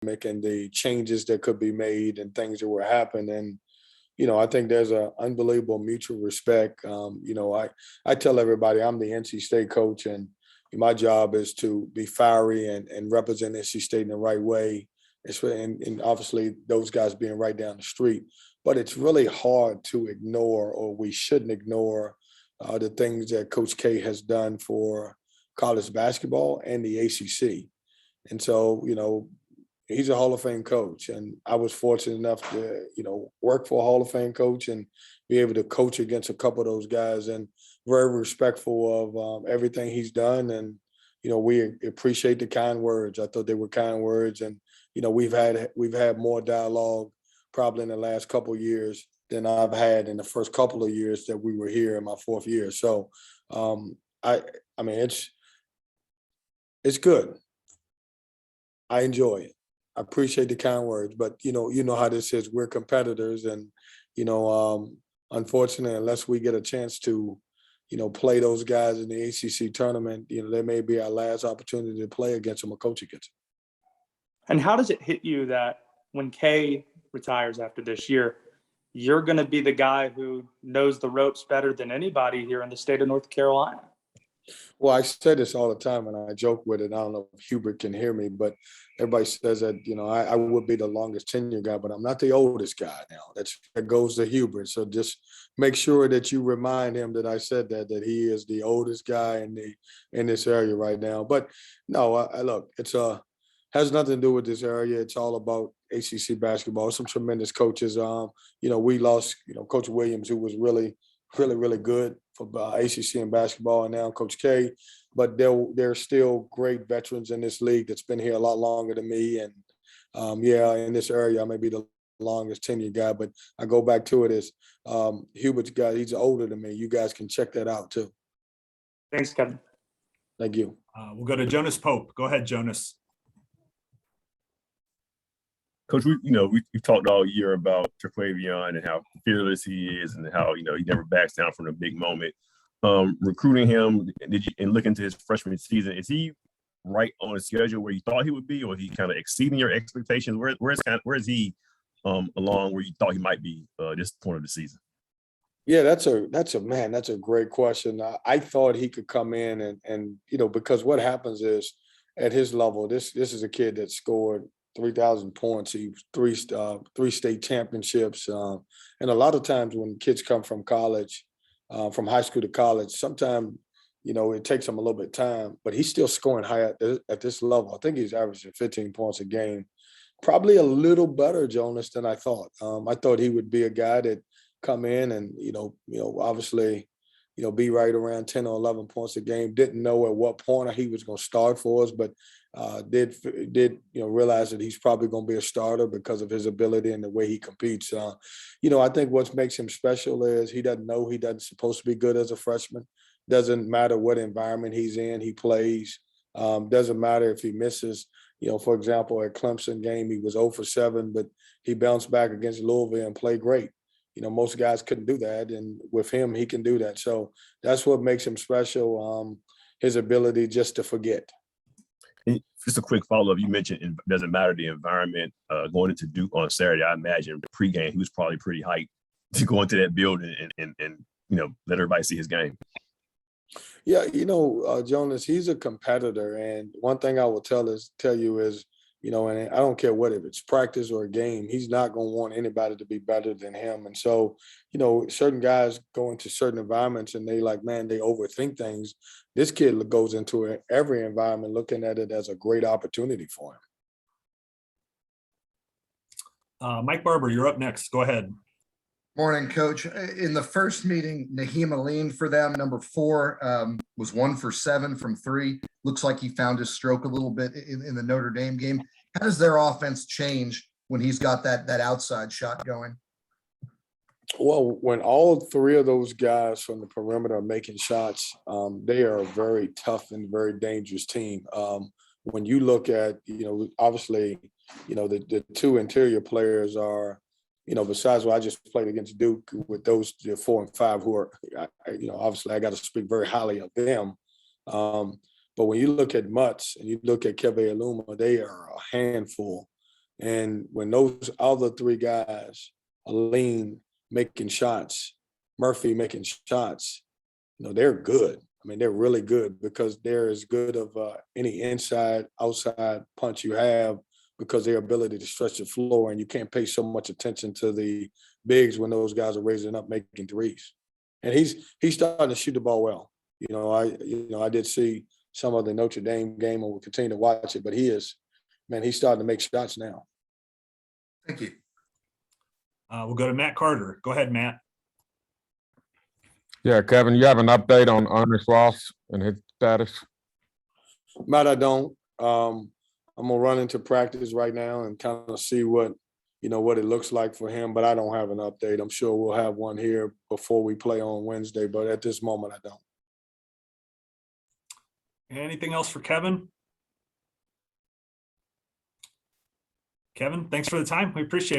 and the changes that could be made and things that were happening. And, I think there's an unbelievable mutual respect. I tell everybody I'm the NC State coach, and my job is to be fiery and represent NC State in the right way. And obviously those guys being right down the street. But it's really hard to ignore, or we shouldn't ignore, the things that Coach K has done for college basketball and the ACC. And so, he's a Hall of Fame coach, and I was fortunate enough to, work for a Hall of Fame coach and be able to coach against a couple of those guys, and very respectful of everything he's done. And, we appreciate the kind words. I thought they were kind words. And, we've had more dialogue probably in the last couple of years than I've had in the first couple of years that we were here in my fourth year. So, I mean, it's good. I enjoy it. I appreciate the kind words, but you know how this is. We're competitors, and unfortunately, unless we get a chance to, play those guys in the ACC tournament, there may be our last opportunity to play against them or coach against them. And how does it hit you that when Kay retires after this year, you're going to be the guy who knows the ropes better than anybody here in the state of North Carolina? Well, I say this all the time, and I joke with it. I don't know if Hubert can hear me, but everybody says that, I would be the longest tenure guy, but I'm not the oldest guy now. That goes to Hubert. So just make sure that you remind him that I said that he is the oldest guy in this area right now. But no, look, has nothing to do with this area. It's all about ACC basketball. Some tremendous coaches. We lost, Coach Williams, who was really, really, really good for ACC and basketball, and now Coach K. But there are still great veterans in this league that's been here a lot longer than me. And in this area, I may be the longest tenure guy, but I go back to it as Hubert's guy. He's older than me. You guys can check that out too. Thanks, Kevin. Thank you. We'll go to Jonas Pope. Go ahead, Jonas. Coach, we've talked all year about Terquavion and how fearless he is, and how he never backs down from a big moment. Recruiting him, and looking to his freshman season, is he right on a schedule where you thought he would be, or is he kind of exceeding your expectations? Where is he along where you thought he might be this point of the season? Yeah, that's a great question. I thought he could come in and because what happens is at his level, this is a kid that scored 3,000 points. He three state championships, and a lot of times when kids come from college, from high school to college, sometimes it takes him a little bit of time, but he's still scoring high at this level. I think he's averaging 15 points a game, probably a little better, Jonas, than I thought. I thought he would be a guy that come in and obviously be right around 10 or 11 points a game. Didn't know at what point he was going to start for us, but did realize that he's probably going to be a starter because of his ability and the way he competes. I think what makes him special is he doesn't know he doesn't supposed to be good as a freshman. Doesn't matter what environment he's in, he plays. Doesn't matter if he misses. For example, at Clemson game, he was 0 for 7, but he bounced back against Louisville and played great. Most guys couldn't do that, and with him, he can do that. So that's what makes him special, his ability just to forget. Just a quick follow-up. You mentioned it doesn't matter the environment. Going into Duke on Saturday, I imagine pregame he was probably pretty hyped to go into that building and let everybody see his game. Yeah, Jonas, he's a competitor, and one thing I will tell you is, and I don't care what, if it's practice or a game, he's not going to want anybody to be better than him. And so, certain guys go into certain environments and they they overthink things. This kid goes into every environment looking at it as a great opportunity for him. Mike Barber, you're up next. Go ahead. Morning, Coach. In the first meeting, Naheem Aline for them, number 4, was 1 for 7 from 3. Looks like he found his stroke a little bit in the Notre Dame game. How does their offense change when he's got that outside shot going? Well, when all 3 of those guys from the perimeter are making shots, they are a very tough and very dangerous team. When you look at, obviously, the 2 interior players are, besides what I just played against Duke with those 4 and 5 who are, obviously I got to speak very highly of them. But when you look at Mutts and you look at Keve Aluma, they are a handful. And when those other three guys, Aline making shots, Murphy making shots, they're good. I mean, they're really good because they're as good of any inside, outside punch you have because their ability to stretch the floor, and you can't pay so much attention to the bigs when those guys are raising up making threes. And he's starting to shoot the ball well. I did see some of the Notre Dame game, and we'll continue to watch it. But he's starting to make shots now. Thank you. We'll go to Matt Carter. Go ahead, Matt. Yeah, Kevin, you have an update on Ernest Ross and his status? Matt, I don't. I'm gonna run into practice right now and kind of see what it looks like for him, but I don't have an update. I'm sure we'll have one here before we play on Wednesday, but at this moment, I don't. Anything else for Kevin? Kevin, thanks for the time. We appreciate it.